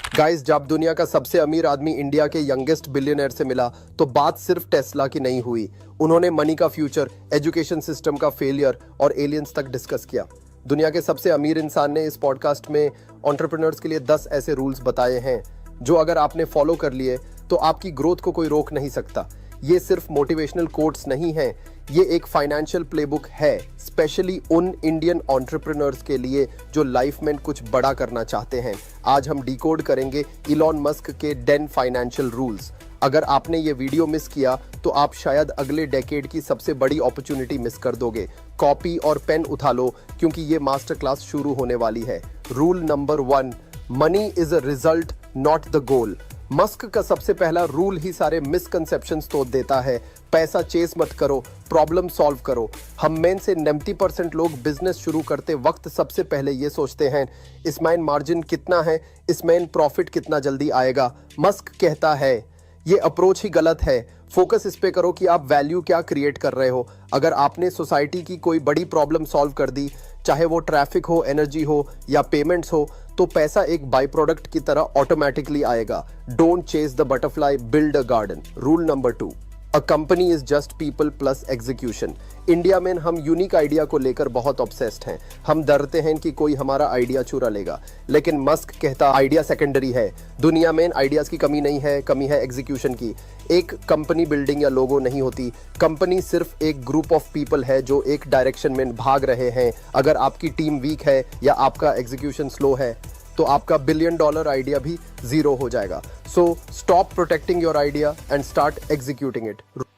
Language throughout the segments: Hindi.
गाइस, जब दुनिया का सबसे अमीर आदमी इंडिया के यंगेस्ट बिलियनर से मिला तो बात सिर्फ टेस्ला की नहीं हुई। उन्होंने मनी का फ्यूचर, एजुकेशन सिस्टम का फेलियर और एलियंस तक डिस्कस किया। दुनिया के सबसे अमीर इंसान ने इस पॉडकास्ट में एंटरप्रेन्योर्स के लिए 10 ऐसे रूल्स बताए हैं जो अगर आपने फॉलो कर लिए तो आपकी ग्रोथ को कोई रोक नहीं सकता। ये सिर्फ मोटिवेशनल कोट्स नहीं हैं, ये एक फाइनेंशियल प्लेबुक है, स्पेशली उन इंडियन एंटरप्रेन्योर्स के लिए जो लाइफ में कुछ बड़ा करना चाहते हैं। आज हम डिकोड करेंगे इलॉन मस्क के 10 फाइनेंशियल रूल्स। अगर आपने ये वीडियो मिस किया तो आप शायद अगले डेकेड की सबसे बड़ी अपॉर्चुनिटी मिस कर दोगे। कॉपी और पेन उठा लो क्योंकि ये मास्टर क्लास शुरू होने वाली है। Rule number 1, money is a result not the goal. Musk का सबसे पहला रूल ही सारे मिसकंसेप्शंस तोड़ देता है। पैसा चेस मत करो, प्रॉब्लम सॉल्व करो। हम में से 90% लोग बिजनेस शुरू करते वक्त सबसे पहले ये सोचते हैं, इसमें मार्जिन कितना है, इसमें प्रॉफिट कितना जल्दी आएगा। मस्क कहता है ये अप्रोच ही गलत है। फोकस इस पे करो कि आप वैल्यू क्या क्रिएट कर रहे हो। अगर आपने सोसाइटी की कोई बड़ी प्रॉब्लम सॉल्व कर दी, चाहे वो ट्रैफिक हो, एनर्जी हो या पेमेंट्स हो, तो पैसा एक बाई प्रोडक्ट की तरह ऑटोमेटिकली आएगा। Don't chase the butterfly, build a garden. Rule number 2, a company is just people plus execution. India में हम यूनिक आइडिया को लेकर बहुत ऑब्सेस्ड हैं। हम डरते हैं कि कोई हमारा आइडिया चुरा लेगा, लेकिन मस्क कहता आइडिया सेकेंडरी है। दुनिया में आइडियाज की कमी नहीं है, कमी है एग्जीक्यूशन की। एक कंपनी बिल्डिंग या लोगो नहीं होती, कंपनी सिर्फ एक ग्रुप ऑफ पीपल है जो एक डायरेक्शन में भाग रहे हैं। अगर आपकी टीम वीक है या आपका एग्जीक्यूशन स्लो है तो आपका $1 बिलियन आइडिया भी जीरो हो जाएगा। So stop protecting your idea and start executing it.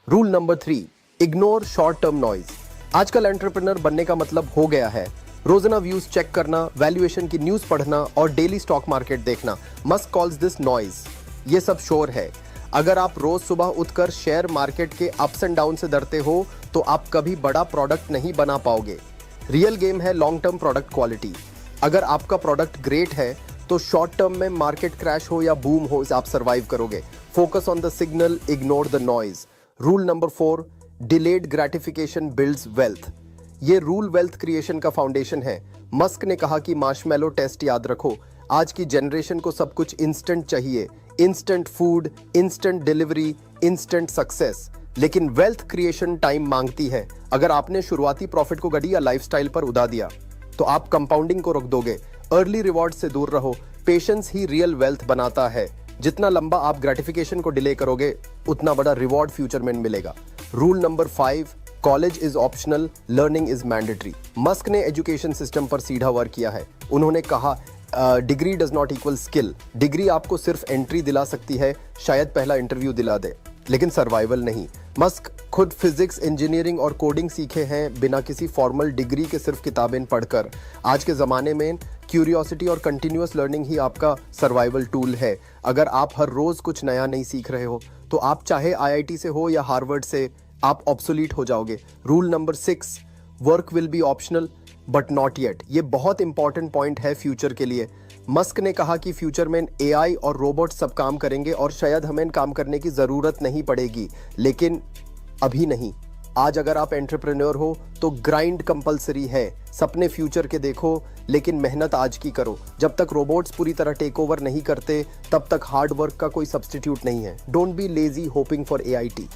Rule number 3, ignore short term noise. आजकल एंटरप्रेन्योर बनने का मतलब हो गया है रोजाना व्यूज चेक करना, वैल्यूएशन की न्यूज पढ़ना और डेली स्टॉक मार्केट देखना। Musk calls this noise. ये सब शोर है। अगर आप रोज सुबह उठकर शेयर मार्केट के अप्स एंड डाउन से डरते हो तो आप कभी बड़ा प्रोडक्ट नहीं बना पाओगे। रियल गेम है लॉन्ग टर्म प्रोडक्ट क्वालिटी। अगर आपका प्रोडक्ट ग्रेट है तो शॉर्ट टर्म में मार्केट क्रैश हो या बूम हो, आप सर्वाइव करोगे। Focus on the signal, ignore the noise. Rule number 4, delayed gratification builds wealth. ये रूल वेल्थ क्रिएशन का फाउंडेशन है। मस्क ने कहा कि मार्शमैलो टेस्ट याद रखो। आज की जनरेशन को सब कुछ इंस्टेंट चाहिए, instant food, instant delivery, instant success. लेकिन वेल्थ क्रिएशन टाइम मांगती है। अगर आपने शुरुआती प्रॉफिट को गड़ी या लाइफस्टाइल पर उड़ा दिया तो आप कंपाउंडिंग को रोक दोगे। अर्ली रिवॉर्ड से दूर रहो। पेशेंस ही रियल वेल्थ बनाता है। जितना लंबा आप ग्रेटिफिकेशन को डिले करोगे उतना बड़ा रिवॉर्ड फ्यूचर में मिलेगा। Rule number 5, college is optional, learning is mandatory. Musk ने एजुकेशन सिस्टम पर सीधा वर्क किया है। उन्होंने कहा degree does not equal skill. Degree आपको सिर्फ एंट्री दिला सकती है, शायद पहला इंटरव्यू दिला दे, लेकिन सर्वाइवल नहीं। मस्क खुद फिजिक्स, इंजीनियरिंग और कोडिंग सीखे हैं बिना किसी फॉर्मल डिग्री के, सिर्फ किताबें पढ़कर। आज के ज़माने में क्यूरियोसिटी और कंटिन्यूअस लर्निंग ही आपका सर्वाइवल टूल है। अगर आप हर रोज़ कुछ नया नहीं सीख रहे हो तो आप चाहे आईआईटी से हो या हार्वर्ड से, आप ऑब्सोलीट हो जाओगे। Rule number 6, work will be optional but not yet. ये बहुत इंपॉर्टेंट पॉइंट है फ्यूचर के लिए। मस्क ने कहा कि फ्यूचर में एआई और रोबोट सब काम करेंगे और शायद हमें काम करने की ज़रूरत नहीं पड़ेगी, लेकिन अभी नहीं। आज अगर आप एंटरप्रेन्योर हो तो ग्राइंड कंपलसरी है। सपने फ्यूचर के देखो लेकिन मेहनत आज की करो। जब तक रोबोट्स पूरी तरह टेक ओवर नहीं करते तब तक हार्ड वर्क का कोई सब्स्टिट्यूट नहीं है। Don't be lazy hoping for AIT.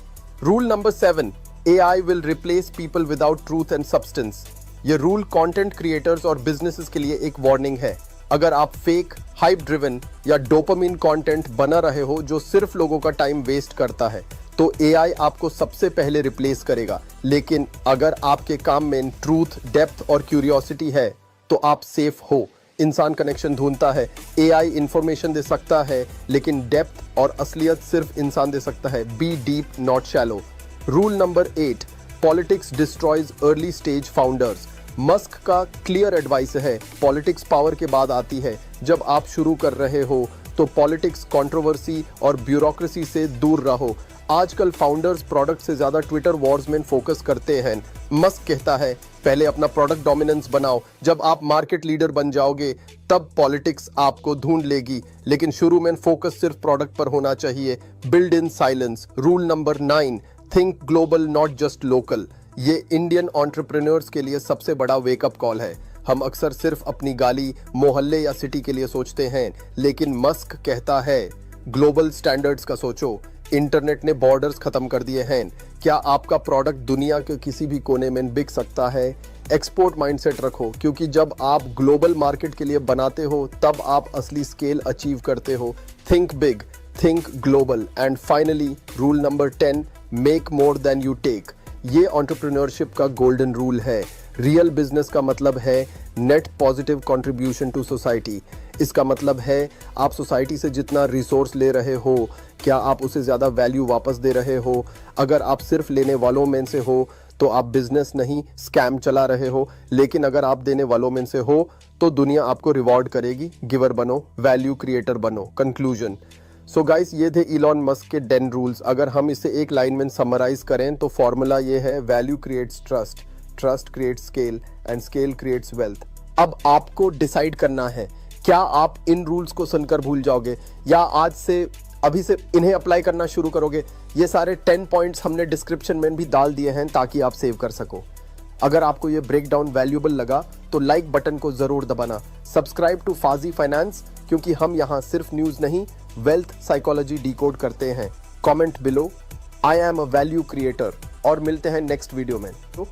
Rule number 7, AI will replace people without truth and substance. ये रूल कंटेंट क्रिएटर्स और बिजनेसेस के लिए एक वार्निंग है। अगर आप फेक, हाइप ड्रिवन या डोपामिन कंटेंट बना रहे हो जो सिर्फ लोगों का टाइम वेस्ट करता है तो एआई आपको सबसे पहले रिप्लेस करेगा। लेकिन अगर आपके काम में ट्रूथ, डेप्थ और क्यूरियोसिटी है तो आप सेफ हो। इंसान कनेक्शन ढूंढता है, एआई इंफॉर्मेशन दे सकता है, लेकिन डेप्थ और असलियत सिर्फ इंसान दे सकता है। B deep not shallow. Rule number 8, politics destroys early stage founders. Musk का क्लियर एडवाइस है, पॉलिटिक्स पावर के बाद आती है। जब आप शुरू कर रहे हो तो पॉलिटिक्स, कंट्रोवर्सी और ब्यूरोक्रेसी से दूर रहो। आजकल फाउंडर्स प्रोडक्ट से ज्यादा ट्विटर वॉर्स में फोकस करते हैं। मस्क कहता है पहले अपना प्रोडक्ट डोमिनेंस बनाओ। जब आप मार्केट लीडर बन जाओगे तब पॉलिटिक्स आपको ढूंढ लेगी, लेकिन शुरू में फोकस सिर्फ प्रोडक्ट पर होना चाहिए। Build in silence. Rule number 9, think global not just local. ये इंडियन एंटरप्रेन्योर्स के लिए सबसे बड़ा वेकअप कॉल है। हम अक्सर सिर्फ अपनी गाली, मोहल्ले या सिटी के लिए सोचते हैं, लेकिन मस्क कहता है ग्लोबल स्टैंडर्ड्स का सोचो। इंटरनेट ने बॉर्डर्स खत्म कर दिए हैं। क्या आपका प्रोडक्ट दुनिया के किसी भी कोने में बिक सकता है? एक्सपोर्ट माइंडसेट रखो, क्योंकि जब आप ग्लोबल मार्केट के लिए बनाते हो तब आप असली स्केल अचीव करते हो। Think big, think global. And finally rule number 10, make more than you take. ये एंटरप्रेन्योरशिप का गोल्डन रूल है। रियल बिजनेस का मतलब है net positive contribution to society. इसका मतलब है आप सोसाइटी से जितना रिसोर्स ले रहे हो, क्या आप उसे ज़्यादा वैल्यू वापस दे रहे हो? अगर आप सिर्फ लेने वालों में से हो तो आप बिजनेस नहीं, स्कैम चला रहे हो। लेकिन अगर आप देने वालों में से हो तो दुनिया आपको रिवॉर्ड करेगी। गिवर बनो, वैल्यू क्रिएटर बनो। कंक्लूजन। सो गाइस, ये थे इलॉन मस्क के 10 रूल्स। अगर हम इसे एक लाइन में समराइज करें तो फॉर्मूला ये है, value creates trust, trust creates scale and scale creates wealth. अब आपको डिसाइड करना है, क्या आप इन रूल्स को सुनकर भूल जाओगे या आज से अभी से इन्हें अप्लाई करना शुरू करोगे? ये सारे 10 पॉइंट्स हमने डिस्क्रिप्शन में भी डाल दिए हैं ताकि आप सेव कर सको। अगर आपको ये ब्रेकडाउन वैल्यूएबल लगा तो लाइक बटन को जरूर दबाना। सब्सक्राइब टू फाजी फाइनेंस, क्योंकि हम यहाँ सिर्फ न्यूज नहीं, वेल्थ साइकोलॉजी डिकोड करते हैं। Comment below, I am a value creator. और मिलते हैं नेक्स्ट वीडियो में। तो